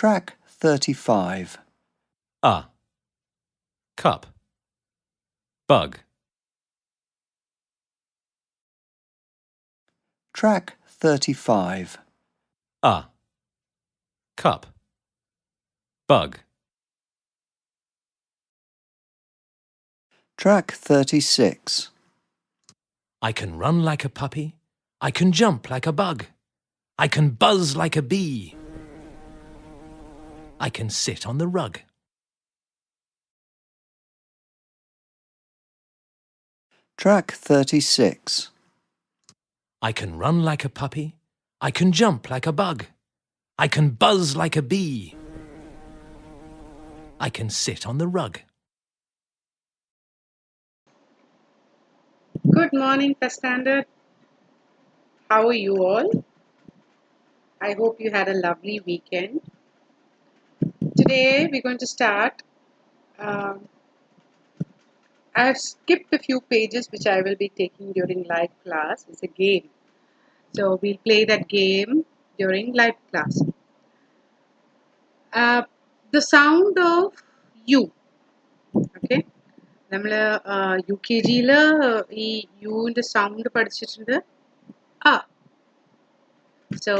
Track 35. Cup. Bug. Track 35. Cup. Bug. Track 36. I can run like a puppy. I can jump like a bug. I can buzz like a bee. I can sit on the rug. Track 36. I can run like a puppy. I can jump like a bug. I can buzz like a bee. I can sit on the rug. Good morning, First Standard. How are you all? I hope you had a lovely weekend. Today we're going to start. I have skipped a few pages which I will be taking during live class. It's a game. So we'll play that game during live class. The sound of U. Okay. നമ്മൾ U K ജിയിൽ ഈ യുവിൻ്റെ sound പഠിച്ചിട്ടുണ്ട് ആ. So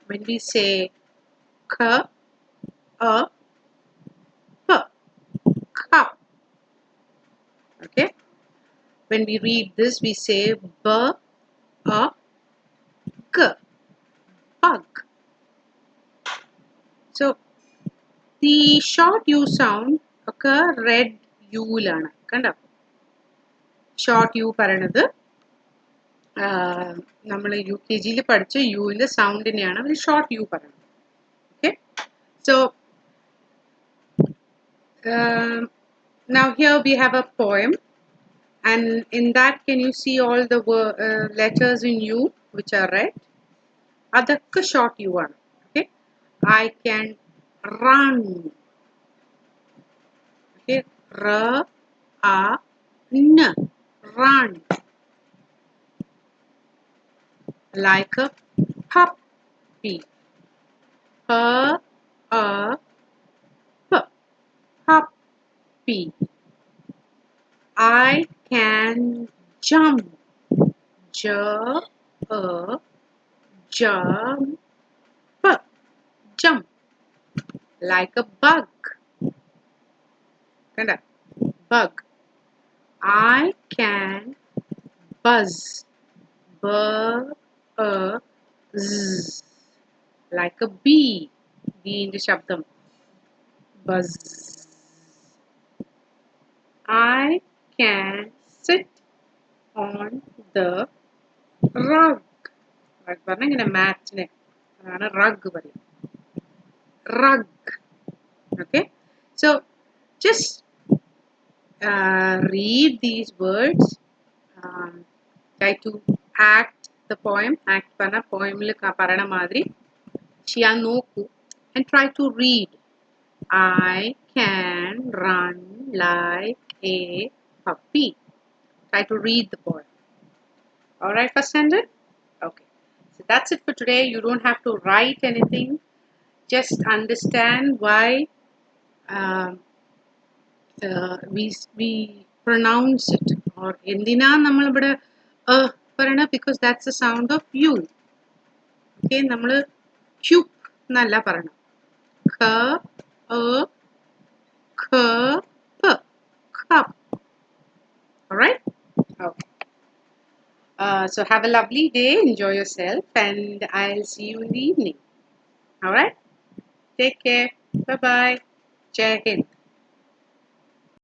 when we say k, a, p, cup. Okay. When we read this, we say b, a, g, bug. So the short U sound occur red U lana. Kanda. Short U paranadu. നമ്മൾ U K ജിയിൽ പഠിച്ച യുവിൻ്റെ സൗണ്ടിനെയാണ് ഒരു short U പറയുന്നത്. Okay. So now here we have a poem, and in that can you see all the letters in U which are red? Adakku short U ആണ്. Okay. I can run. Okay. R, A, N. Run. Like a puppy. P, A, P. Puppy. I can jump. J, A, jump. Jump. Like a bug. Kanda. Bug. I can buzz. B, A, Z. Like a bee. Bee in the shabdam. Buzz. I can sit on the rug. Rug പറഞ്ഞാൽ ഇങ്ങനെ മാറ്റിനെ അതാണ് rug പറയുന്നത്. Rug. Okay. So just read these words. Try to act the poem. Act panna poem il parana madri. Chiyan noku and try to read. I can run like a puppy. Try to read the poem. Alright, First Standard? Okay. So that's it for today. You don't have to write anything. Just understand why we pronounce it. Or endina nammal ivide parana because that's the sound of U. Okay, nammal cup nalla parana. K, A, K, P. Cup. Alright? Okay. So have a lovely day. Enjoy yourself. And I'll see you in the evening. Alright? Take care. Bye-bye. Jai Hind.